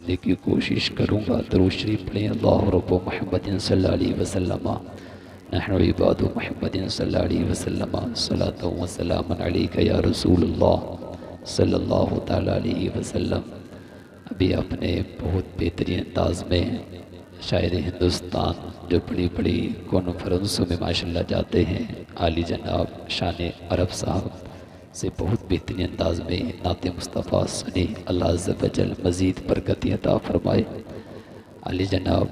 سننے کی کوشش کروں گا۔ درود شریف پڑھیں۔ اللہ رب محمد صلی اللہ علیہ وسلم نحن عباد محمد صلی اللہ علیہ وسلم صلاۃ و سلام علیک یا رسول اللہ صلی اللہ تعالیٰ علیہ وسلم۔ ابھی آپ نے بہت بہترین انداز میں شاعر ہندوستان جو بڑی بڑی کانفرنسوں میں ماشاءاللہ جاتے ہیں، عالی جناب شان عرب صاحب سے بہت بہترین انداز میں نعت مصطفیٰ سنی۔ اللہ عز و جل مزید برکت عطا فرمائے۔ عالی جناب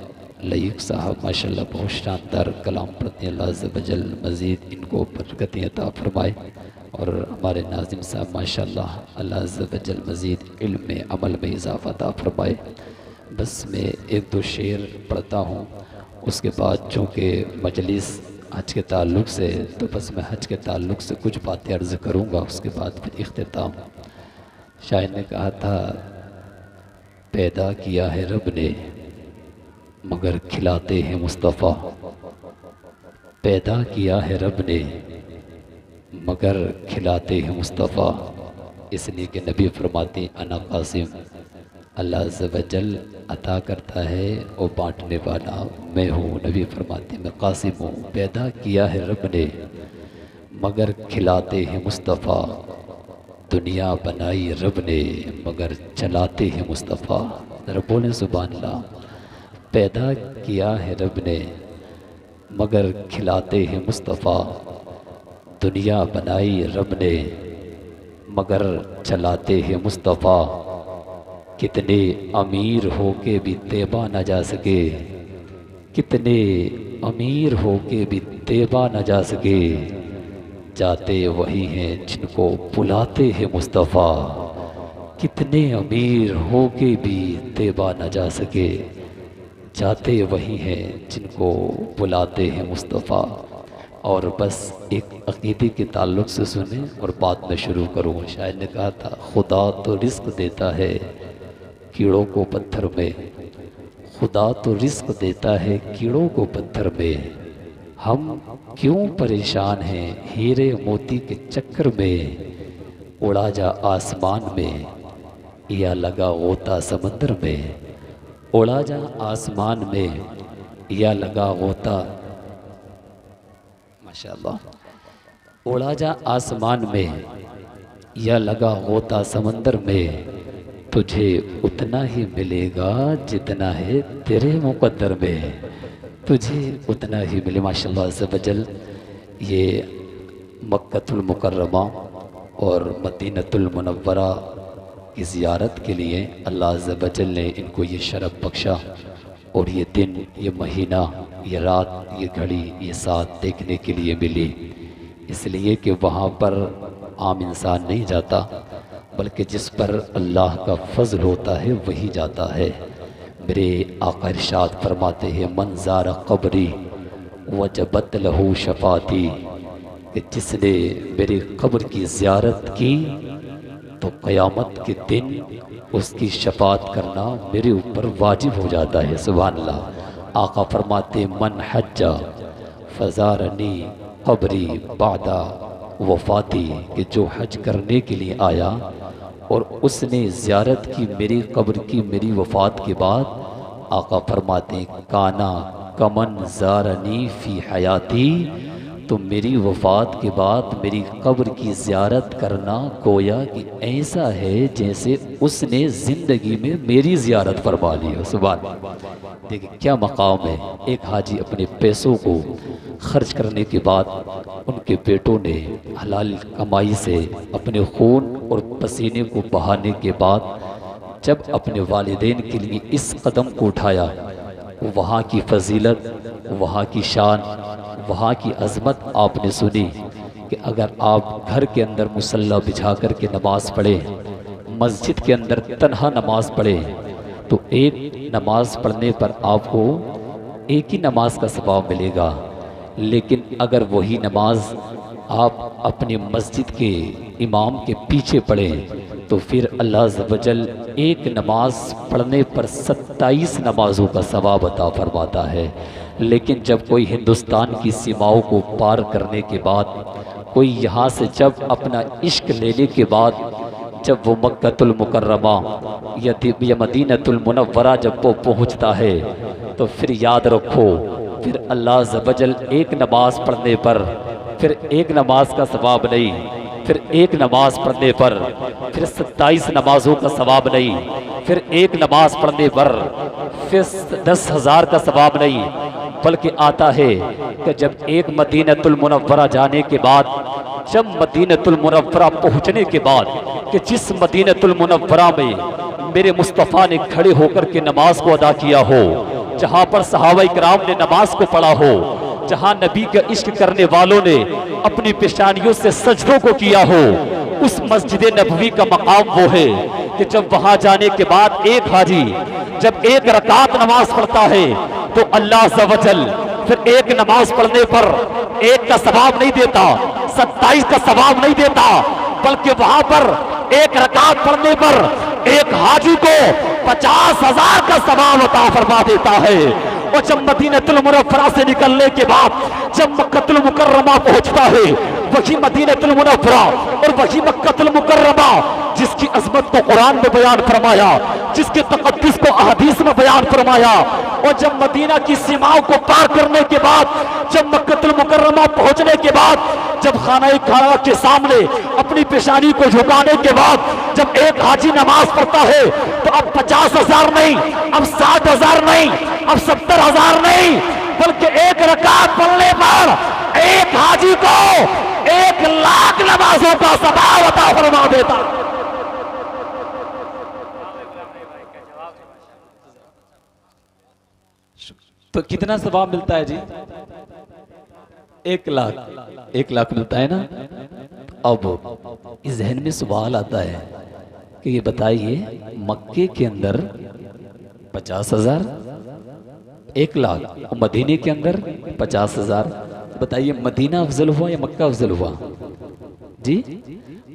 لئیق صاحب ماشاءاللہ بہت شاندار کلام پڑھتے ہیں، اللہ عز و جل مزید ان کو برکت عطا فرمائے۔ اور ہمارے ناظم صاحب ماشاءاللہ اللہ عز و جل مزید علم میں عمل میں اضافہ عطا فرمائے۔ بس میں ایک دو شعر پڑھتا ہوں، اس کے بعد چونکہ مجلس حج کے تعلق سے تو بس میں حج کے تعلق سے کچھ باتیں عرض کروں گا، اس کے بعد پھر اختتام۔ شاعر نے کہا تھا پیدا کیا ہے رب نے مگر کھلاتے ہیں مصطفیٰ، پیدا کیا ہے رب نے مگر کھلاتے ہیں مصطفیٰ، اس لیے کہ نبی فرماتے ہیں انا قاسم، اللہ عز و جل عطا کرتا ہے اور بانٹنے والا میں ہوں۔ نبی فرماتے ہیں میں قاسم ہوں۔ پیدا کیا ہے رب نے مگر کھلاتے ہیں مصطفیٰ، دنیا بنائی رب نے مگر چلاتے ہیں مصطفیٰ۔ ذرا بولیں سبحان اللہ۔ پیدا کیا ہے رب نے مگر کھلاتے ہیں مصطفیٰ، دنیا بنائی رب نے مگر چلاتے ہیں مصطفیٰ، کتنے امیر ہو کے بھی طیبہ نہ جا سکے، کتنے امیر ہو کے بھی طیبہ نہ جا سکے، جاتے وہی ہیں جن کو بلاتے ہیں مصطفیٰ، کتنے امیر ہو کے بھی طیبہ نہ جا سکے، جاتے وہی ہیں جن کو بلاتے ہیں مصطفیٰ۔ اور بس ایک عقیدے کے تعلق سے سنیں اور بعد میں شروع کروں۔ شاعر نے کہا تھا خدا تو رزق دیتا ہے کیڑوں کو پتھر میں، خدا تو رزق دیتا ہے کیڑوں کو پتھر میں، ہم کیوں پریشان ہیں ہیرے موتی کے چکر میں، اڑا جا آسمان میں یا لگا غوطہ سمندر میں، اڑا جا آسمان میں یا لگا غوطہ، ماشاءاللہ، اڑا جا آسمان میں یا لگا غوطہ سمندر میں، تجھے اتنا ہی ملے گا جتنا ہے تیرے مقدر میں، تجھے اتنا ہی ملے۔ ماشاءاللہ عز و جل یہ مکۃ المکرمہ اور مدینۃ المنورہ کی زیارت کے لیے اللہ عز و جل نے ان کو یہ شرف بخشا، اور یہ دن، یہ مہینہ، یہ رات، یہ گھڑی، یہ ساتھ دیکھنے کے لیے ملی، اس لیے کہ وہاں پر عام انسان نہیں جاتا بلکہ جس پر اللہ کا فضل ہوتا ہے وہی جاتا ہے۔ میرے آقا ارشاد فرماتے ہیں من زار قبری وجبت لہو شفاعتی، کہ جس نے میری قبر کی زیارت کی تو قیامت کے دن اس کی شفاعت کرنا میرے اوپر واجب ہو جاتا ہے۔ سبحان اللہ۔ آقا فرماتے من حج فزارنی قبری بعد وفاتی، کہ جو حج کرنے کے لیے آیا اور اس نے زیارت کی میری قبر کی میری وفات کے بعد، آقا فرماتے ہیں کانا کمن زارنی فی حیاتی، تو میری وفات کے بعد میری قبر کی زیارت کرنا گویا کہ ایسا ہے جیسے اس نے زندگی میں میری زیارت فرما لی ہو۔ سبحان اللہ۔ دیکھیں کیا مقام ہے۔ ایک حاجی اپنے پیسوں کو خرچ کرنے کے بعد ان کے بیٹوں نے حلال کمائی سے اپنے خون اور پسینے کو بہانے کے بعد جب اپنے والدین کے لیے اس قدم کو اٹھایا، وہاں کی فضیلت، وہاں کی شان، وہاں کی عظمت آپ نے سنی کہ اگر آپ گھر کے اندر مصلی بچھا کر کے نماز پڑھیں، مسجد کے اندر تنہا نماز پڑھیں، تو ایک نماز پڑھنے پر آپ کو ایک ہی نماز کا ثواب ملے گا، لیکن اگر وہی نماز آپ اپنے مسجد کے امام کے پیچھے پڑھیں تو پھر اللہ عز و جل ایک نماز پڑھنے پر 27 نمازوں کا ثواب عطا فرماتا ہے۔ لیکن جب کوئی ہندوستان کی سیماؤں کو پار کرنے کے بعد، کوئی یہاں سے جب اپنا عشق لینے کے بعد جب وہ مکۃ المکرمہ یا مدینۃ المنورہ جب وہ پہنچتا ہے تو پھر یاد رکھو، پھر اللہ عز و جل ایک نماز پڑھنے پر پھر ایک نماز کا ثواب نہیں، پھر ایک نماز پڑھنے پر پھر 27 نمازوں کا ثواب نہیں، پھر ایک نماز پڑھنے پر پھر 10,000 کا ثواب نہیں، بلکہ آتا ہے کہ جب ایک مدینۃ المنورہ جانے کے بعد، جب مدینۃ المنورہ پہنچنے کے بعد، کہ جس مدینۃ المنورہ میں میرے مصطفیٰ نے کھڑے ہو کر کے نماز کو ادا کیا ہو، جہاں پر صحابہ کرام نے نماز کو پڑھا ہو، جہاں نبی کا عشق کرنے والوں نے اپنی پیشانیوں سے سجدوں کو کیا ہو، اس مسجد نبوی کا مقام وہ ہے کہ جب وہاں جانے کے بعد ایک حاجی جب ایک رکعت نماز پڑھتا ہے تو اللہ عز و جل پھر ایک نماز پڑھنے پر ایک کا ثواب نہیں دیتا، 27 کا ثواب نہیں دیتا، بلکہ وہاں پر ایک رکعت پڑھنے پر ایک حاجی کو 50,000 کا ثواب عطا فرما دیتا ہے۔ اور جب مدینۃ المنورہ سے نکلنے کے بعد جب مکۃ المکرمہ پہنچتا ہے، وہی مدینۃ المنورہ اور وہی مکۃ المکرمہ جس کی عظمت کو قرآن میں بیان فرمایا، جس کے تقدس کو احادیث میں بیان فرمایا، اور جب مدینہ کی سیماؤں کو پار کرنے کے بعد، جب مکۃ المکرمہ پہنچنے کے بعد، جب خانہ کعبہ کے سامنے اپنی پیشانی کو جھکانے کے بعد جب ایک حاجی نماز پڑھتا ہے تو اب 50,000 نہیں، اب 60,000 نہیں، اب 70,000 نہیں، بلکہ ایک رکعت پڑھنے پر ایک حاجی کو 1,00,000 نمازوں کا ثواب عطا فرما دیتا۔ تو کتنا ثواب ملتا ہے جی؟ 1,00,000 1,00,000 ملتا ہے نا۔ اب اس ذہن میں سوال آتا ہے کہ یہ بتائیے مکے کے اندر 50,000 1,00,000 اور مدینے کے اندر 50,000، بتائیے مدینہ افضل ہوا یا مکہ افضل ہوا؟ جی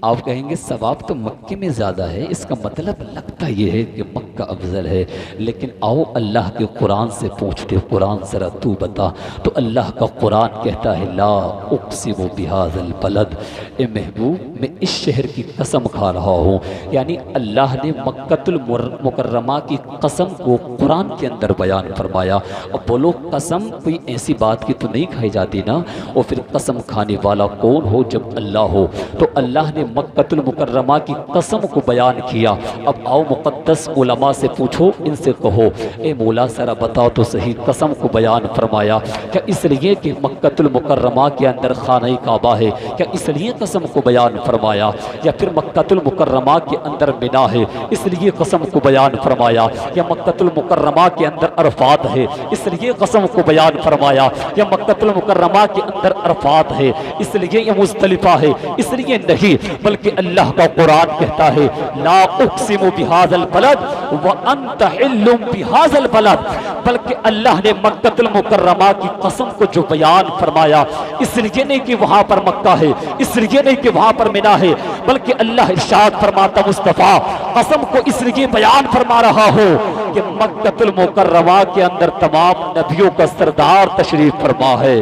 آپ کہیں گے ثواب تو مکے میں زیادہ ہے، اس کا مطلب لگتا یہ ہے کہ مکہ افضل ہے، لیکن آؤ اللہ کے قرآن سے پوچھتے، قرآن ذرا تو بتا، تو اللہ کا قرآن کہتا ہے لا اقسم بہذا البلد، اے محبوب میں اس شہر کی قسم کھا رہا ہوں، یعنی اللہ نے مکۃ المکرمہ کی قسم کو قرآن کے اندر بیان فرمایا۔ اب بولو قسم کوئی ایسی بات کی تو نہیں کھائی جاتی نا، اور پھر قسم کھانے والا کون ہو جب اللہ ہو، تو اللہ نے مکۃ المکرمہ کی قسم کو بیان کیا۔ اب آؤ مقدس علماء سے پوچھو، ان سے کہو اے مولا ذرا بتاؤ تو صحیح قسم کو بیان فرمایا، کیا اس لیے کہ مکۃ المکرمہ کے اندر خانہ کعبہ ہے، کیا اس لیے قسم کو بیان فرمایا، یا پھر مکۃ المکرمہ کے اندر منا ہے اس لیے قسم کو بیان فرمایا، یا مکۃ المکرمہ کے اندر عرفات ہے اس لیے قسم کو بیان فرمایا، یا مکۃ المکرمہ کے اندر عرفات ہے اس لیے یہ مزدلفہ ہے اس لیے نہیں، بلکہ اللہ کا قرآن کہتا ہے لا اقسم بہذا البلد وانت حل بہذا البلد، بلکہ اللہ نے مکۃ المکرمہ کی قسم کو جو بیان فرمایا، اس لیے نہیں کہ وہاں پر مکہ ہے، اس لیے نہیں کہ وہاں پر منا ہے، بلکہ اللہ ارشاد فرماتا مصطفیٰ قسم کو اس لیے بیان فرما رہا ہو کہ مکۃ المکرمہ کے اندر تمام نبیوں کا سردار تشریف فرما ہے،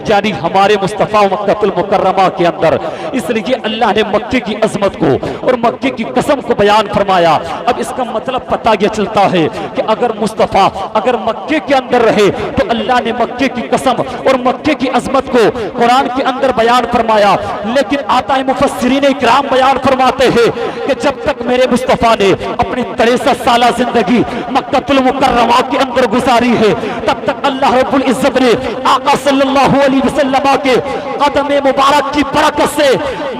یعنی ہمارے مصطفیٰ مکۃ المکرمہ کے اندر، اس لیے اللہ نے مکے کی عظمت کو اور مکے کی قسم کو بیان فرمایا۔ اب اس کا مطلب پتہ یہ چلتا ہے کہ اگر مصطفیٰ اگر مکے کے اندر رہے تو اللہ نے مکے کی قسم اور مکے کی عظمت کو قرآن کے اندر بیان فرمایا، لیکن آتا ہے مفسرین اکرام بیان فرماتے ہیں کہ جب تک میرے مصطفیٰ نے اپنی 63 سالہ زندگی مکۃ المکرمہ کے اندر گزاری ہے، تب تک اللہ رب العزت نے آقا صلی اللہ علیہ وسلم کے قدم مبارک کی برکت سے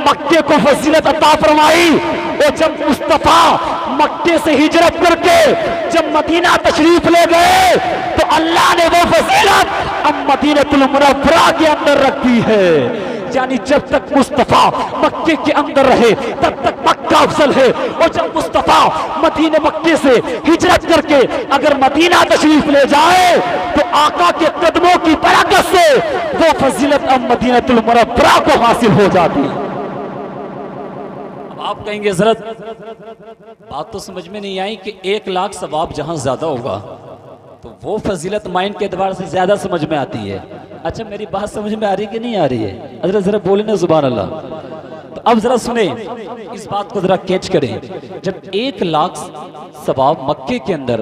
مکے کو فضیلت عطا فرمائی، اور جب مصطفیٰ مکے سے ہجرت کر کے جب مدینہ تشریف لے گئے تو اللہ نے وہ فضیلت اب مدینۃ المنورہ کے اندر رکھ دی ہے، یعنی جب تک مصطفیٰ مکے کے اندر رہے تب تک مکہ افضل ہے، اور جب مصطفیٰ مدینہ مکے سے ہجرت کر کے اگر مدینہ تشریف لے جائے تو آقا کے قدموں کی برکت سے وہ فضیلت اب مدینۃ المنورہ کو حاصل ہو جاتی ہے۔ اب آپ کہیں گے حضرت بات تو سمجھ میں نہیں آئی کہ 1,00,000 ثواب جہاں زیادہ ہوگا تو وہ فضیلت مائن کے اعتبار سے زیادہ سمجھ میں آتی ہے۔ اچھا میری بات سمجھ میں آ رہی کہ نہیں آ رہی ہے؟ حضرت ذرا بولیں نا سبحان اللہ۔ تو اب ذرا سنیں، اس بات کو ذرا کیچ کریں، جب 1,00,000 ثواب مکے کے اندر،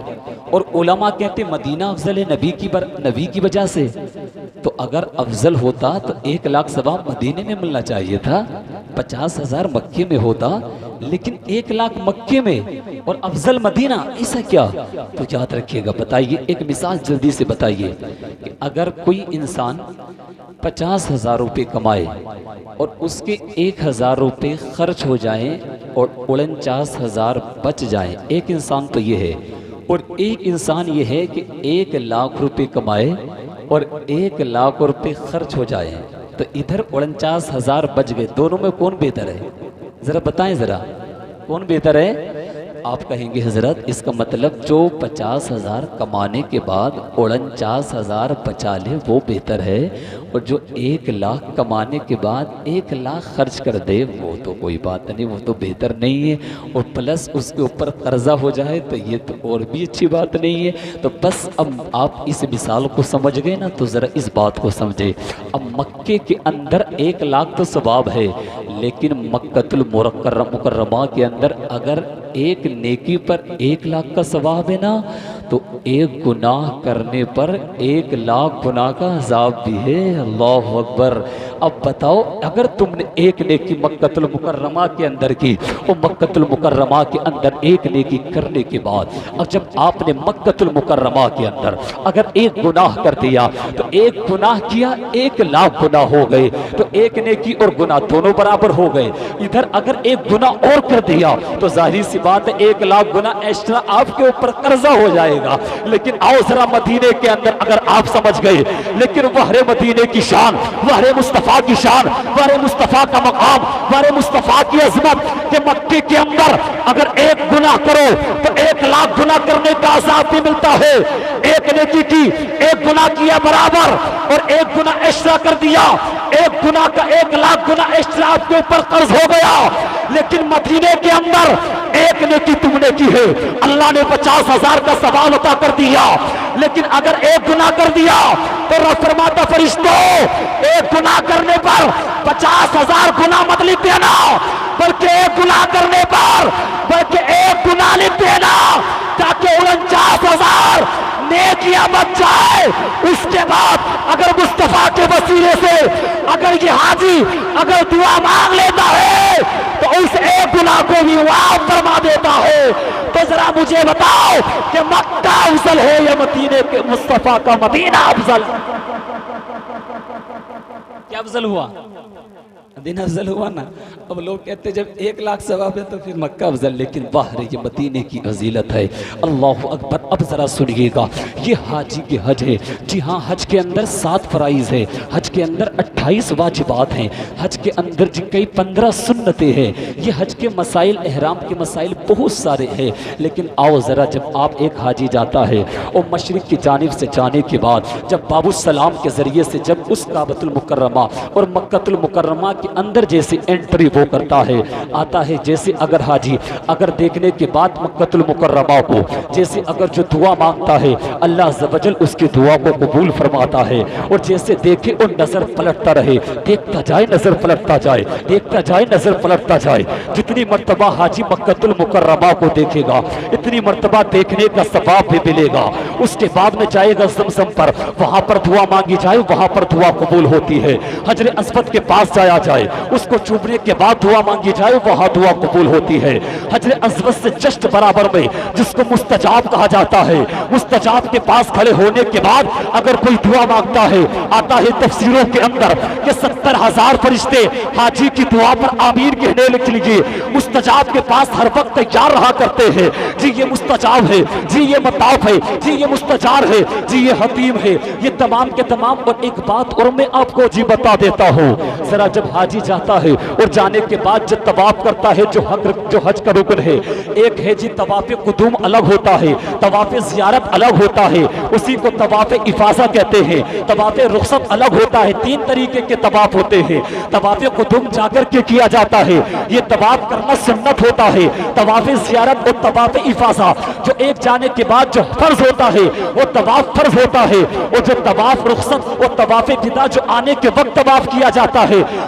اور علماء کہتے مدینہ افضل ہے نبی کی وجہ سے، تو اگر افضل ہوتا تو 1,00,000 ثواب مدینے میں ملنا چاہیے تھا، 50,000 مکے میں ہوتا، لیکن 1,00,000 مکے میں اور افضل مدینہ، ایسا کیا؟ تو یاد رکھیے گا، بتائیے ایک مثال جلدی سے بتائیے کہ اگر کوئی انسان 50,000 روپے کمائے اور اس کے 1,000 روپے خرچ ہو جائیں اور 49,000 بچ جائیں، ایک انسان تو یہ ہے، اور ایک انسان یہ ہے کہ 1,00,000 روپے کمائے اور 1,00,000 روپے خرچ ہو جائیں، تو ادھر 49,000 بچ گئے، دونوں میں کون بہتر ہے؟ ذرا بتائیں، ذرا کون بہتر ہے؟ آپ کہیں گے حضرت اس کا مطلب جو 50,000 کمانے کے بعد 49,000 بچا لے وہ بہتر ہے، اور جو 1,00,000 کمانے کے بعد 1,00,000 خرچ کر دے وہ تو کوئی بات نہیں، وہ تو بہتر نہیں ہے، اور پلس اس کے اوپر قرضہ ہو جائے تو یہ تو اور بھی اچھی بات نہیں ہے۔ تو بس اب آپ اس مثال کو سمجھ گئے نا، تو ذرا اس بات کو سمجھے۔ اب مکے کے اندر 1,00,000 تو ثواب ہے، لیکن مکۃ المکرمہ کے اندر اگر ایک نیکی پر 1,00,000 کا ثواب ہے نا، تو ایک گناہ کرنے پر 1,00,000 گناہ کا عذاب بھی ہے۔ اللہ اکبر۔ اب بتاؤ، اگر تم نے ایک نیکی مکۃ المکرمہ کے اندر کی، اور مکۃ المکرمہ کے اندر ایک نیکی کرنے کے بعد، اور جب آپ نے مکۃ المکرمہ کے اندر اگر ایک گناہ کر دیا، تو ایک گناہ کیا 1,00,000 گناہ ہو گئے، تو ایک نیکی اور گناہ دونوں برابر ہو گئے۔ ادھر اگر ایک گناہ اور کر دیا تو ظاہری سی بات ہے 1,00,000 گناہ ایکسٹرا آپ کے اوپر قرضہ ہو جائے گا۔ لیکن آؤ ذرا مدینے کے اندر اگر آپ سمجھ گئے، لیکن بحر مدینے کی شان، بحر مصطفیٰ کی شان، بحر مصطفیٰ کا مقام، بحر مصطفیٰ کی عظمت، کہ مکے کے اندر اگر ایک گناہ کرو تو 1,00,000 گناہ کرنے کا عذاب بھی ملتا ہے۔ ایک نیکی کی، ایک گناہ کیا برابر، اور ایک گناہ ایکسٹرا کر دیا، ایک گناہ کا 1,00,000 گناہ ایکسٹرا آپ کے اوپر قرض ہو گیا۔ لیکن مدینے کے اندر ایک نیکی تم نے کی ہے، اللہ نے 50,000 کا ثواب عطا کر دیا، لیکن اگر ایک گناہ کر دیا تو رب فرماتا فرشتوں، ایک گناہ کرنے پر 50,000 گناہ مت لکھ دینا، بلکہ ایک گناہ کرنے پر ایک گناہ لکھ دینا، تاکہ 49,000 نیکیاں بچ جائے۔ اس کے بعد اگر مصطفیٰ کے وسیلے سے اگر یہ حاجی اگر دعا مانگ لیتا ہے تو اس ایک گناہ کو بھی معاف فرما دیتا ہے۔ تو ذرا مجھے بتاؤ کہ مکہ افضل ہے یا مدینے کے مصطفیٰ کا مدینہ افضل؟ کیا افضل ہوا؟ مدینہ افضل ہوا نا۔ اب لوگ کہتے ہیں جب 1,00,000 ثواب ہے تو پھر مکہ افضل، لیکن باہر یہ مدینے کی فضیلت ہے۔ اللہ اکبر۔ اب ذرا سنیے گا، یہ حاجی کے حج ہے۔ جی ہاں، حج کے اندر 7 فرائض ہیں، حج کے اندر 28 واجبات ہیں، حج کے اندر جی کئی 15 سنتیں ہیں۔ یہ حج کے مسائل، احرام کے مسائل بہت سارے ہیں، لیکن آؤ ذرا، جب آپ ایک حاجی جاتا ہے اور مشرق کی جانب سے جانے کے بعد جب باب السلام کے ذریعے سے جب اس کعبۃ المکرمہ اور مکۃ المکرمہ کے اندر جیسے انٹری وہ کرتا ہے، آتا ہے، جیسے اگر حاجی اگر دیکھنے کے بعد مکۃ المکرمہ کو جیسے اگر جو دعا مانگتا ہے، اللہ عز و جل اس کی دعا کو قبول فرماتا ہے، اور جیسے دیکھے اور نظر پلٹتا رہے، دیکھتا جائے نظر پلٹتا جائے، دیکھتا جائے نظر پلٹتا جائے۔ جتنی مرتبہ حاجی مکۃ المکرمہ کو دیکھے گا اتنی مرتبہ دیکھنے کا ثواب بھی ملے گا۔ اس کے بعد میں جائے گا زمزم پر، وہاں پر دعا مانگی جائے، وہاں پر دعا قبول ہوتی ہے۔ حجر اسود کے پاس جایا جائے، اس کو چومنے کے بعد دعا مانگی جائے، وہاں دعا قبول ہوتی ہے۔ حجر اسود سے جسٹ برابر میں جس کو مستجاب کہا جاتا ہے، مستجاب کے پاس کھڑے ہونے کے بعد اگر کوئی دعا مانگتا ہے، آتا ہے تفسیروں کے اندر کہ 70,000 فرشتے حاجی کی دعا پر آمین کہنے کے لیے مستجاب کے پاس ہر وقت تیار رہا کرتے ہیں۔ جی یہ مستجاب ہے، جی یہ مطاف ہے، جی یہ مستجار ہے، جی یہ حتیم ہے، یہ تمام کے تمام۔ اور ایک بات اور میں آپ کو جی بتا دیتا ہوں، ذرا جب حاجی جاتا ہے اور جانے کے بعد جب طواف کرتا ہے، جو حج کا رکن ہے، ایک ہے جی طواف قدوم الگ ہوتا ہے، طواف زیارت الگ ہوتا ہے، اسی کو طواف افاضہ کہتے ہیں، طواف رخصت الگ ہوتا ہے۔ 3 طریقے کے طواف ہوتے ہیں۔ طواف قدوم جا کر کے کیا جاتا ہے، یہ طواف کرنا سنت ہوتا ہے۔ طواف زیارت اور طواف افاضہ جو ایک جانے کے بعد جو فرض ہوتا ہے وہ طواف فرض ہوتا ہے، اور جو طواف رخصت اور طواف ودا جو آنے کے وقت طواف کیا جاتا ہے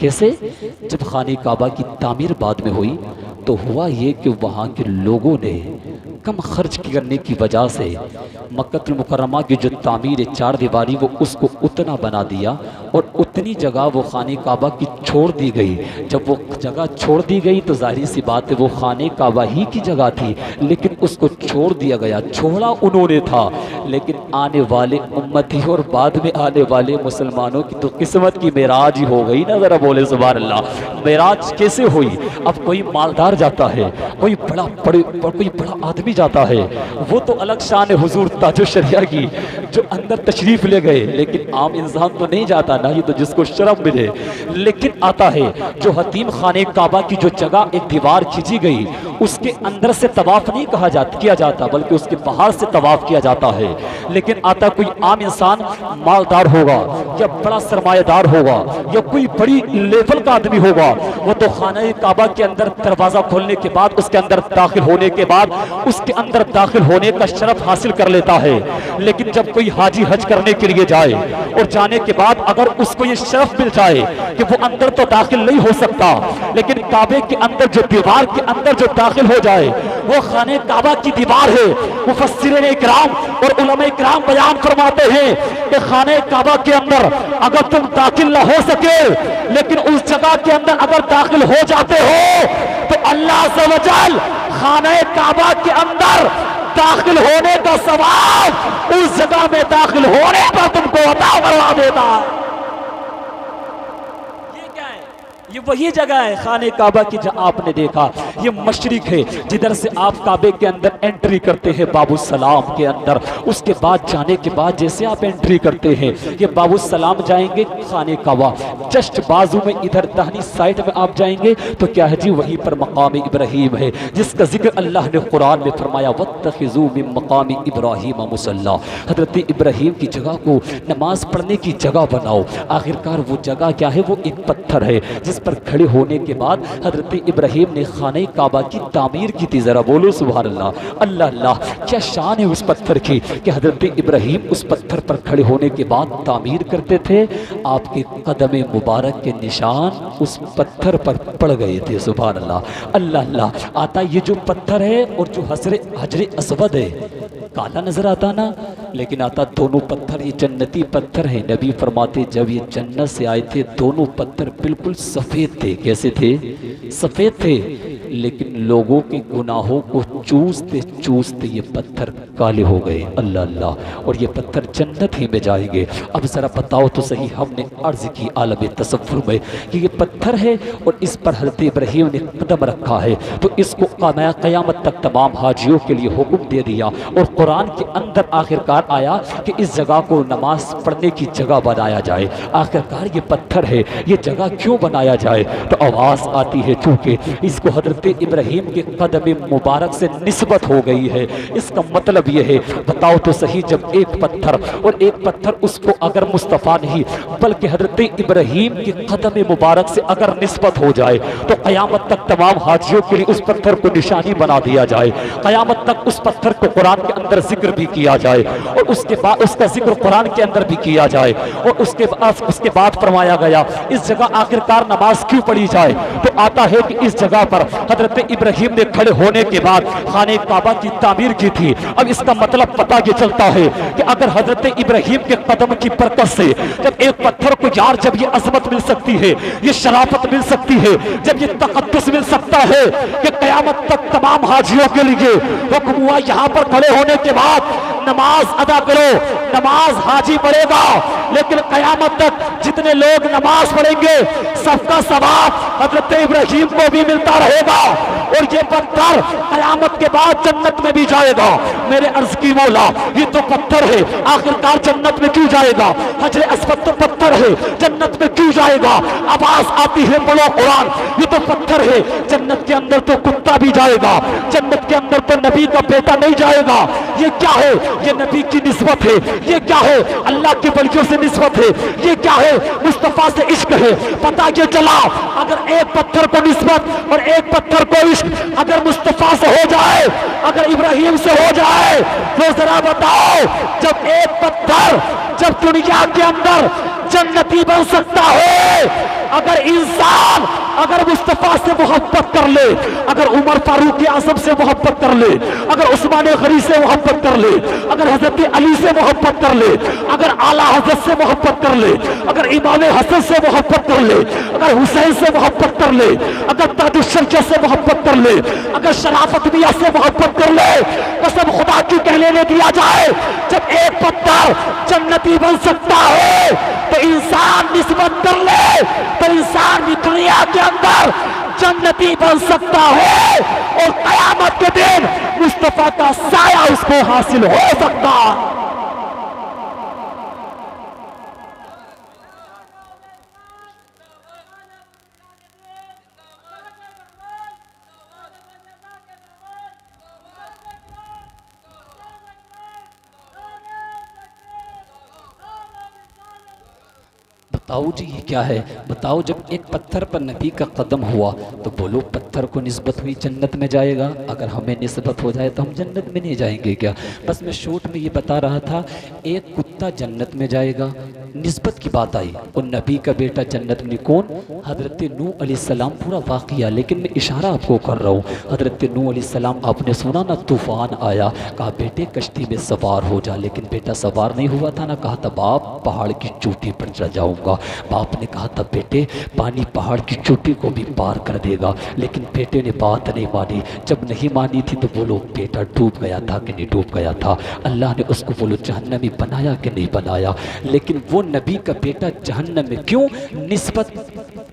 کیسے؟ جب خانہ کعبہ کی تعمیر بعد میں ہوئی تو ہوا یہ کہ وہاں کے لوگوں نے کم خرچ کرنے کی وجہ سے مکہ المکرمہ کی جو تعمیر 4 دیواری وہ اس کو اتنا بنا دیا اور اتنی جگہ وہ خانہ کعبہ کی چھوڑ دی گئی۔ جب وہ جگہ چھوڑ دی گئی تو ظاہری سی بات ہے وہ خانہ کعبہ ہی کی جگہ تھی، لیکن اس کو چھوڑ دیا گیا۔ چھوڑا انہوں نے تھا، لیکن آنے والے امتی اور بعد میں آنے والے مسلمانوں کی تو قسمت کی معراج ہی ہو گئی نا، ذرا بولے سبحان اللہ۔ معراج کیسے ہوئی؟ اب کوئی مالدار جاتا ہے، کوئی بڑا آدمی جاتا ہے، وہ تو الگ شان ہے حضور تاج الشریعہ کی جو اندر تشریف لے گئے، لیکن عام انسان تو نہیں جاتا نا، یہ تو جس کو شرف ملے۔ لیکن آتا ہے جو حتیم خانہ کعبہ کی جو جگہ ایک دیوار کھینچی گئی اس کے اندر سے طواف نہیں کیا جاتا بلکہ اس کے باہر سے طواف کیا جاتا ہے۔ لیکن آتا کوئی عام انسان مالدار ہوگا یا بڑا سرمایہ دار ہوگا یا کوئی بڑی لیول کا آدمی ہوگا، وہ تو خانہ کعبہ کے اندر دروازہ کھولنے کے بعد اس کے اندر داخل ہونے کے بعد اس کے اندر داخل ہونے کا شرف حاصل کر لیتا ہے۔ لیکن جب کوئی حاجی حج کرنے کے لیے جائے اور جانے کے بعد اگر اس کو یہ شرف مل جائے کہ وہ اندر تو داخل نہیں ہو سکتا، لیکن کعبے کے اندر جو دیوار کے اندر جو داخل ہو جائے وہ خانہ کعبہ کی دیوار ہے۔ مفسرین اکرام اور علماء اکرام بیان فرماتے ہیں کہ خانہ کعبہ کے اندر اگر تم داخل نہ ہو سکے لیکن اس جگہ کے اندر اگر داخل ہو جاتے ہو تو اللہ عز و جل خانہ کعبہ کے اندر داخل ہونے کا ثواب اس جگہ میں داخل ہونے پر تم کو عطا فرما دیتا ہے۔ یہ وہی جگہ ہے خانہ کعبہ کی جہاں آپ نے دیکھا یہ مشرق ہے جدھر سے آپ کعبے کے اندر انٹری کرتے ہیں باب السلام کے اندر۔ اس کے بعد جانے کے بعد جیسے آپ انٹری کرتے ہیں یہ باب السلام جائیں گے خانہ کعبہ، جسٹ بازو میں ادھر دہنی سائٹ میں آپ جائیں گے تو کیا ہے جی وہیں پر مقام ابراہیم ہے جس کا ذکر اللہ نے قرآن میں فرمایا واتخذوا من مقام ابراہیم مصلی، حضرت ابراہیم کی جگہ کو نماز پڑھنے کی جگہ بناؤ۔ آخرکار وہ جگہ کیا ہے؟ وہ ایک پتھر ہے جس پر کھڑے ہونے کے بعد حضرت ابراہیم نے خانہ کعبہ کی تعمیر کی تھی۔ ذرا بولو سبحان اللہ۔ اللہ اللہ کیا شان ہے اس پتھر کی کہ حضرت ابراہیم اس پتھر پر کھڑے ہونے کے بعد تعمیر کرتے تھے، آپ کے قدم مبارک کے نشان اس پتھر پر پڑ گئے تھے۔ سبحان اللہ۔ اللہ اللہ آتا یہ جو پتھر ہے اور جو حجر اسود ہے کالا نظر آتا نا، لیکن آتا دونوں پتھر یہ جنتی پتھر ہیں۔ نبی فرماتے جب یہ جنت سے آئے تھے دونوں پتھر بالکل سفید تھے۔ کیسے تھے؟ سفید تھے، لیکن لوگوں کے گناہوں کو چوستے چوستے یہ پتھر کالے ہو گئے۔ اللہ اللہ اور یہ پتھر جنت ہی میں جائیں گے۔ اب ذرا بتاؤ تو صحیح، ہم نے عرض کی عالم تصور میں کہ یہ پتھر ہے اور اس پر حضرت ابراہیم نے قدم رکھا ہے تو اس کو قیامت تک تمام حاجیوں کے لیے حکم دے دیا اور قرآن کے اندر آخرکار آیا کہ اس جگہ کو نماز پڑھنے کی جگہ بنایا جائے۔ آخرکار یہ پتھر ہے، یہ جگہ کیوں بنایا جائے؟ تو آواز آتی ہے چونکہ اس کو حضرت ابراہیم کے قدم مبارک سے نسبت ہو گئی ہے۔ اس کا مطلب یہ ہے، بتاؤ تو صحیح، جب ایک پتھر اور ایک پتھر اس کو اگر مصطفیٰ نہیں بلکہ حضرت ابراہیم کے قدم مبارک سے اگر نسبت ہو جائے تو قیامت تک تمام حاجیوں کے لیے اس پتھر کو نشانی بنا دیا جائے، قیامت تک اس پتھر کو قرآن کے اندر ذکر بھی کیا جائے اور اس کے بعد اس کا ذکر قرآن کے اندر بھی کیا جائے اور اس کے بعد فرمایا گیا اس جگہ آخرکار نماز کیوں پڑھی جائے؟ تو آتا ہے کہ اس جگہ پر حضرت ابراہیم نے کھڑے ہونے کے بعد خانہ کعبہ کی تعمیر کی تھی۔ اب اس کا مطلب پتہ یہ چلتا ہے کہ اگر حضرت ابراہیم کے قدم کی برکت سے جب ایک پتھر کو یار جب یہ عظمت مل سکتی ہے، یہ شرافت مل سکتی ہے، جب یہ تقدس مل سکتا ہے کہ قیامت تک تمام حاجیوں کے لیے حکم ہوا یہاں پر کھڑے ہونے کے بعد نماز ادا کرو، نماز حاجی پڑھے گا لیکن قیامت تک جتنے لوگ نماز پڑھیں گے سب کا ثواب حضرت ابراہیم کو بھی ملتا رہے گا اور یہ پتھر قیامت کے بعد جنت میں بھی جائے گا۔ میرے عرض کی مولا یہ تو پتھر ہے، آخرکار جنت میں کیوں جائے گا؟ حجر اسود تو پتھر ہے، جنت میں کیوں جائے گا؟ آواز آتی ہے پڑھو قرآن، یہ تو پتھر ہے، جنت کے اندر تو کتا بھی جائے گا، جنت کے اندر تو نبی کا بیٹا نہیں جائے گا۔ یہ کیا ہے؟ یہ نبی کی نسبت ہے، یہ کیا ہے؟ اللہ کے ولیوں سے نسبت ہے، یہ کیا ہے؟ مصطفیٰ سے عشق ہے۔ پتہ یہ چلا اگر ایک پتھر کو نسبت اور ایک پتھر کو عشق اگر مصطفیٰ سے ہو جائے اگر ابراہیم سے ہو جائے تو ذرا بتاؤ جب ایک پتھر جب دنیا کے اندر جنتی بن سکتا ہے، اگر انسان اگر مصطفیٰ سے محبت کر لے، اگر عمر فاروق اعظم سے محبت کر لے، اگر عثمان غنی سے محبت کر لے، اگر حضرت علی سے محبت کر لے، اگر اعلیٰ حضرت سے محبت کر لے، اگر امام حسن سے محبت کر لے، اگر حسین سے محبت کر لے، اگر تاج الشریعہ سے محبت کر لے، اگر شرافت میاں سے محبت کر لے، قسم خدا کی کہہ لینے دیا جائے جب ایک پتھر جنتی بن سکتا ہے تو انسان نسبت کر لے تو انسان بھی دنیا کے اندر جنتی بن سکتا ہے، اور قیامت کے دن مصطفیٰ کا سایہ اس کو حاصل ہو سکتا ہے۔ بتاؤ جی یہ کیا ہے؟ بتاؤ جب ایک پتھر پر نبی کا قدم ہوا تو بولو پتھر کو نسبت ہوئی جنت میں جائے گا؟ اگر ہمیں نسبت ہو جائے تو ہم جنت میں نہیں جائیں گے کیا؟ بس میں شورٹ میں یہ بتا رہا تھا، ایک کتا جنت میں جائے گا، نسبت کی بات آئی، اور نبی کا بیٹا جنت میں کون؟ حضرت نوح علیہ السلام، پورا واقعہ لیکن میں اشارہ آپ کو کر رہا ہوں۔ حضرت نوح علیہ السلام آپ نے سنا نا، طوفان آیا، کہا بیٹے کشتی میں سوار ہو جا، لیکن بیٹا سوار نہیں ہوا تھا نا، کہا تھا باپ پہاڑ کی چوٹی پر چڑھ جاؤں گا۔ باپ نے کہا تھا بیٹے پانی پہاڑ کی چوٹی کو بھی پار کر دے گا، لیکن بیٹے نے بات نہیں مانی۔ جب نہیں مانی تھی تو بولو بیٹا ڈوب گیا تھا کہ نہیں ڈوب گیا تھا؟ اللہ نے اس کو بولو جہنمی بنایا کہ نہیں بنایا؟ لیکن وہ نبی کا بیٹا جہنم میں کیوں؟ نسبت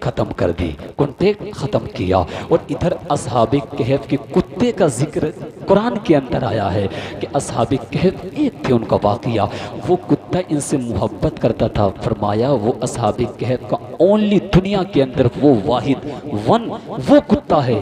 ختم کر دی، کانٹیکٹ ختم کیا۔ اور ادھر اصحاب کہف کے کتے کا ذکر قرآن کے اندر آیا ہے کہ اصحاب کہف ایک تھے، ان کا واقعہ، وہ کتا ان سے محبت کرتا تھا، فرمایا وہ اصحاب کہف کا اونلی دنیا کے اندر وہ واحد وہ کتا ہے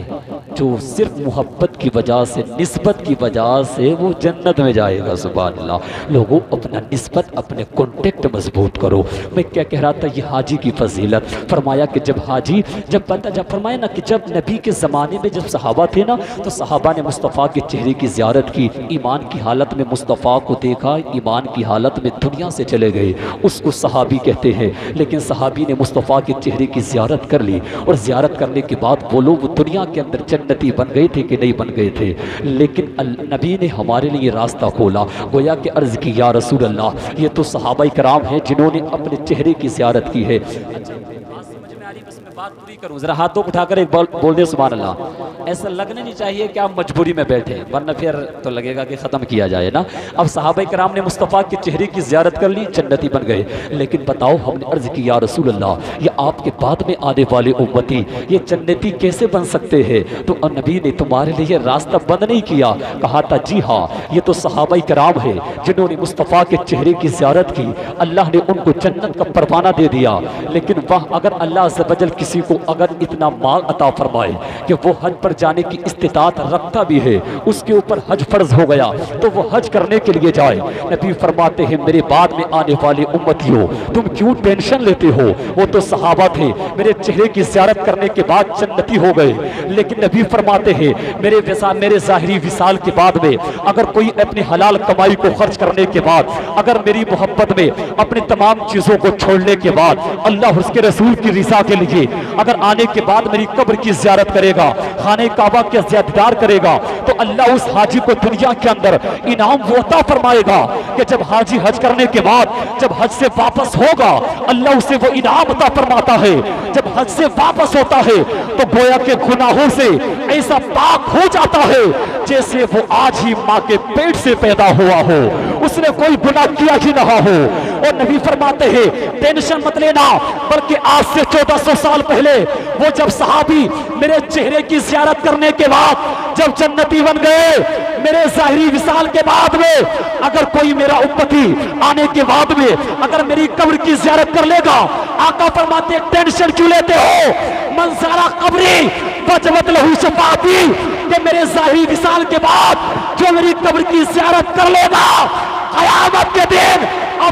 جو صرف محبت کی وجہ سے، نسبت کی وجہ سے وہ جنت میں جائے گا۔ سبحان اللہ۔ لوگوں اپنا نسبت، اپنے کانٹیکٹ مضبوط کرو۔ میں کیا کہہ رہا تھا، یہ حاجی کی فضیلت، فرمایا کہ جب حاجی جب فرمایا نا کہ جب نبی کے زمانے میں جب صحابہ تھے نا تو صحابہ نے مصطفیٰ کے چہرے کی زیارت کی، ایمان کی حالت میں مصطفیٰ کو دیکھا، ایمان کی حالت میں دنیا سے چلے گئے، اس کو صحابی کہتے ہیں۔ لیکن صحابی نے مصطفیٰ کے چہرے کی زیارت کر لی، اور زیارت کرنے کے بعد وہ لوگ وہ دنیا کے اندر جنتی بن گئے تھے کہ نہیں بن گئے تھے؟ لیکن نبی نے ہمارے لیے راستہ کھولا، گویا کہ عرض کی یا رسول اللہ یہ تو صحابہ کرام ہیں جنہوں نے اپنے چہرے کی زیارت کی ہے۔ بات پوری کروں، ذرا ہاتھوں اٹھا کر ایک بول دے سبحان اللہ۔ ایسا لگنا نہیں چاہیے کہ آپ مجبوری میں بیٹھے، ورنہ پھر تو لگے گا کہ ختم کیا جائے نا۔ اب صحابہ کرام نے مصطفیٰ کے چہرے کی زیارت کر لی، جنتی بن گئے۔ لیکن بتاؤ، ہم نے عرض کی یا رسول اللہ یہ آپ کے بعد میں آنے والے امتی یہ جنتی کیسے بن سکتے ہیں؟ تو نبی نے تمہارے لیے راستہ بند نہیں کیا، کہا تھا جی ہاں یہ تو صحابہ کرام ہیں جنہوں نے مصطفیٰ کے چہرے کی زیارت کی، اللہ نے ان کو جنت کا پروانہ دے دیا۔ لیکن وہاں اگر اللہ عز و جل کسی کو اگر اتنا مال عطا فرمائے کہ وہ حج پر جانے کی استطاعت رکھتا بھی ہے، اس کے اوپر حج فرض ہو گیا تو وہ حج کرنے کے لیے جائے۔ نبی فرماتے ہیں میرے بعد میں آنے والے امتیوں تم کیوں ٹینشن لیتے ہو؟ وہ تو صحابہ تھے، میرے چہرے کی زیارت کرنے کے بعد جنتی ہو گئے۔ لیکن نبی فرماتے ہیں میرے ظاہری وصال کے بعد میں اگر کوئی اپنی حلال کمائی کو خرچ کرنے کے بعد اگر میری محبت میں اپنی تمام چیزوں کو چھوڑنے کے بعد اللہ اس کے رسول کی رضا کے لیے اگر آنے کے بعد میری قبر کی زیارت کرے گا، خانہ کعبہ کے دیدار کرے گا، تو اللہ اس حاجی کو دنیا کے اندر انعام وہ عطا فرمائے گا کہ جب حاجی حج کرنے کے بعد جب حج سے واپس ہوگا اللہ اسے وہ انعام عطا فرماتا ہے۔ جب حج سے واپس ہوتا ہے تو گویا کے گناہوں سے ایسا پاک ہو جاتا ہے جیسے وہ آج ہی ماں کے پیٹ سے پیدا ہوا ہو، اس نے کوئی گناہ کیا ہی نہ ہو۔ اور نبی فرماتے ہیں ٹینشن مت لینا، بلکہ آج سے 1400 سال پہلے وہ جب صحابی میرے چہرے کی زیارت کرنے کے بعد جب جنتی بن گئے، میرے ظاہری وصال کے بعد میں اگر کوئی میرا امتی آنے کے بعد میں اگر میری قبر کی زیارت کر لے گا، آقا فرماتے ٹینشن کیوں لیتے ہو؟ من زارا قبری وجبت لہو شفاعتی، کہ میرے ظاہری وصال کے بعد جو میری قبر کی زیارت کر لے گا قیامت کے دن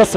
10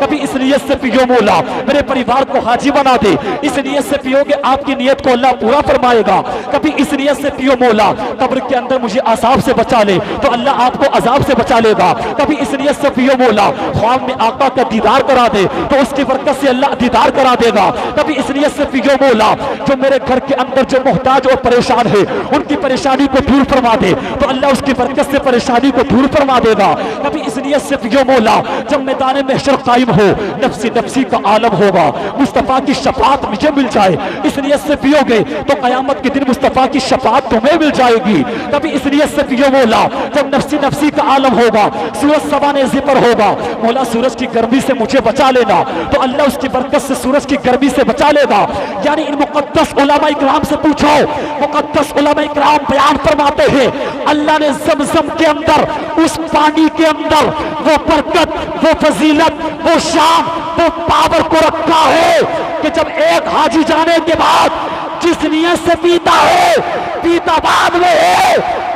کبھی اس نیت سے پیو مولا میرے پریوار کو حاجی بنا دے, اس نیت سے پیو کہ آپ کی نیت کو اللہ پورا فرمائے گا. کبھی اس نیت سے پیو مولا قبر کے اندر مجھے عذاب سے بچا لے تو اللہ آپ کو عذاب سے بچا لے گا. کبھی اس نیت سے پیو مولا خواب میں آقا کا دیدار کرا دے تو اس کی برکت سے اللہ دیدار کرا دے گا. کبھی اس نیت سے پیو مولا جو میرے گھر کے اندر جو محتاج اور پریشان ہے ان کی پریشانی کو دور فرما دے تو اللہ اس کی برکت سے پریشانی کو دور فرما دے گا. کبھی اس نیت سے پیو مولا جب میدان محشر قائم ہو نفسی نفسی کا عالم ہوگا, مصطفیٰ کی شفاعت مجھے مل جائے, اس نیت سے پیو گے تو قیامت کے دن مصطفیٰ کی شفاعت تمہیں مل جائے گی. کبھی اس نیت سے پیو مولا جب نفسی نفسی کا عالم ہوگا, سورج سوانے زپر ہوگا, مولا سورج کی گرمی سے مجھے بچا لینا تو اللہ اس کی برکت سے سورج کی گرمی سے بچا لے گا. یعنی ان مقدس علماء اکرام سے پوچھو, مقدس علماء اکرام بیان فرماتے ہیں اللہ نے زمزم کے اندر اس پانی کے اندر وہ برکت, وہ فضیلت, وہ شان, وہ پاور کو رکھا ہے کہ جب ایک حاجی جانے کے بعد جس نیت سے پیتا ہے پیتا بعد میں ہے,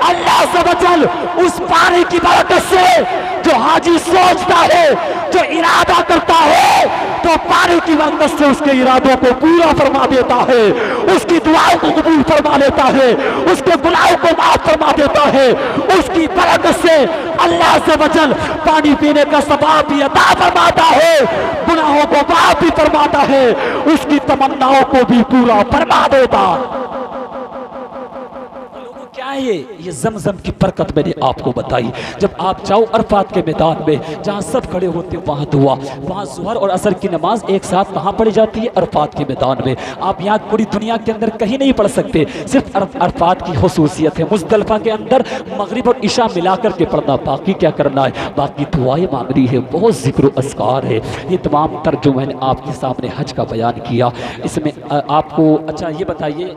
اللہ عز و جل اس پانی کی برکت سے جو حاجی سوچتا ہے, جو ارادہ کرتا ہے تو پانی کی برکت سے اس کے ارادوں کو پورا فرما دیتا ہے, اس کی دعاؤں کو قبول فرما لیتا ہے, اس کے گناہوں کو معاف فرما دیتا ہے. اس کی برکت سے اللہ عز و جل پانی پینے کا ثواب بھی عطا فرماتا ہے, گناہوں کو معاف بھی فرماتا ہے, اس کی تمناؤں کو بھی پورا فرما دیتا. کیا ہے یہ زمزم کی برکت میں نے آپ کو بتائی. جب آپ جاؤ عرفات کے میدان میں جہاں سب کھڑے ہوتے وہاں دعا, وہاں ظہر اور عصر کی نماز ایک ساتھ کہاں پڑھی جاتی ہے؟ عرفات کے میدان میں. آپ یہاں پوری دنیا کے اندر کہیں نہیں پڑھ سکتے, صرف عرفات کی خصوصیت ہے. مزدلفہ کے اندر مغرب اور عشاء ملا کر کے پڑھنا, باقی کیا کرنا ہے, باقی دعائیں مانگنی ہے, بہت ذکر و اذکار ہے. یہ تمام تر جو میں نے آپ کے سامنے حج کا بیان کیا اس میں آپ کو اچھا یہ بتائیے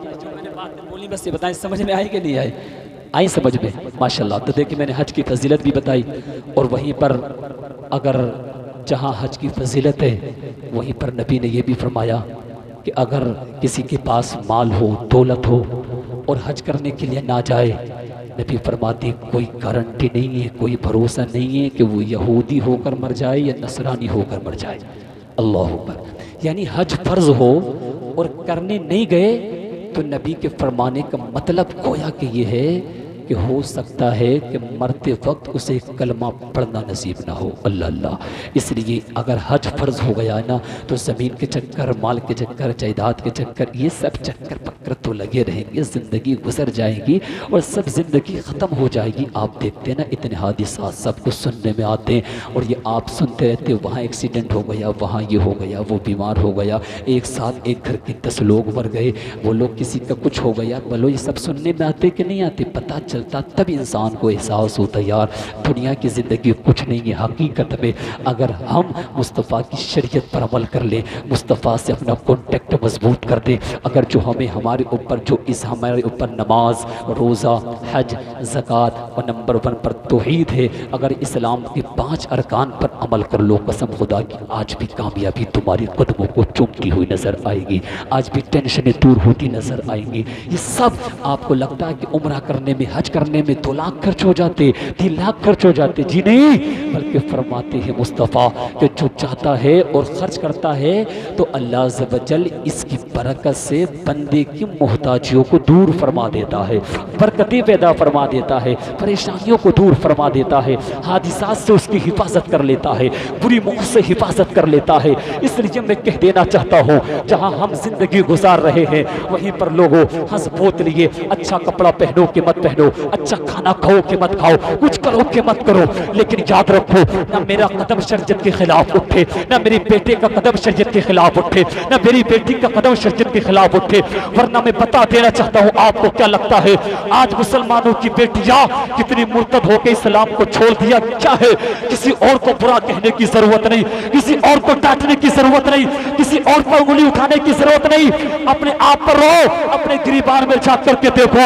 بس یہ بتائیں سمجھ میں آئی کہ نہیں آئی؟ آئی سمجھ میں ماشاءاللہ. تو دیکھیں میں نے حج کی فضیلت بھی بتائی اور وہیں پر اگر جہاں حج کی فضیلت ہے وہیں پر نبی نے یہ بھی فرمایا کہ اگر کسی کے پاس مال ہو, دولت ہو اور حج کرنے کے لیے نہ جائے, نبی فرماتے کوئی گارنٹی نہیں ہے, کوئی بھروسہ نہیں ہے کہ وہ یہودی ہو کر مر جائے یا نصرانی ہو کر مر جائے. اللہ اکبر. یعنی حج فرض ہو اور کرنے نہیں گئے تو نبی کے فرمانے کا مطلب گویا کہ یہ ہے کہ ہو سکتا ہے کہ مرتے وقت اسے کلمہ پڑھنا نصیب نہ ہو. اللہ اللہ. اس لیے اگر حج فرض ہو گیا نا تو زمین کے چکر, مال کے چکر, جائیداد کے چکر, یہ سب چکر پکر تو لگے رہیں گے, زندگی گزر جائے گی اور سب زندگی ختم ہو جائے گی. آپ دیکھتے ہیں نا اتنے حادثات سب کو سننے میں آتے ہیں اور یہ آپ سنتے رہتے, وہاں ایکسیڈنٹ ہو گیا, وہاں یہ ہو گیا, وہ بیمار ہو گیا, ایک ساتھ ایک گھر کے 10 لوگ مر گئے, وہ لوگ کسی کا کچھ ہو گیا. بولو یہ سب سننے میں آتے کہ نہیں آتے؟ پتہ چلتا تب انسان کو احساس ہوتا یار دنیا کی زندگی کچھ نہیں ہے. حقیقت میں اگر ہم مصطفیٰ کی شریعت پر عمل کر لیں, مصطفیٰ سے اپنا کانٹیکٹ مضبوط کر دیں, اگر جو ہمارے اوپر جو ہمارے اوپر نماز, روزہ, حج, زکوٰۃ اور نمبر 1 پر توحید ہے, اگر اسلام کے 5 ارکان پر عمل کر لو, قسم خدا کی آج بھی کامیابی تمہاری قدموں کو چومتی ہوئی نظر آئے گی, آج بھی ٹینشنیں دور ہوتی نظر آئیں گی. یہ سب آپ کو لگتا ہے کہ عمرہ کرنے میں, حج کرنے میں 2 لاکھ خرچ ہو جاتے, 3 لاکھ خرچ ہو جاتے. جی نہیں, بلکہ فرماتے ہیں مصطفیٰ کہ جو چاہتا ہے اور خرچ کرتا ہے تو اللہ عز و جل اس کی برکت سے بندے کی محتاجیوں کو دور فرما دیتا ہے, برکتیں پیدا فرما دیتا ہے, پریشانیوں کو دور فرما دیتا ہے, حادثات سے اس کی حفاظت کر لیتا ہے, بری موت سے حفاظت کر لیتا ہے. اس لیے میں کہہ دینا چاہتا ہوں جہاں ہم زندگی گزار رہے ہیں وہیں پر لوگوں ہنس بوت لیے, اچھا کپڑا پہنو کہ مت پہنو, اچھا کھانا کھاؤ کہ مت کھاؤ, کچھ کرو کہ مت کرو, لیکن یاد رکھو نہ میرا قدم شریعت کے خلاف اٹھے, نہ میرے بیٹے کا قدم شریعت کے خلاف اٹھے, نہ میری بیٹی کا قدم شریعت کے خلاف اٹھے. ورنہ میں بتا دینا چاہتا ہوں آپ کو, کیا لگتا ہے آج مسلمانوں کی بیٹیاں کتنی مرتد ہو کے اسلام کو چھوڑ دیا کیا ہے؟ کسی اور کو برا کہنے کی ضرورت نہیں, کسی اور کو ڈانٹنے کی ضرورت نہیں, کسی اور پر انگلی اٹھانے کی ضرورت نہیں. اپنے آپ پر رو, اپنے گریبان میں جھانک کر کے دیکھو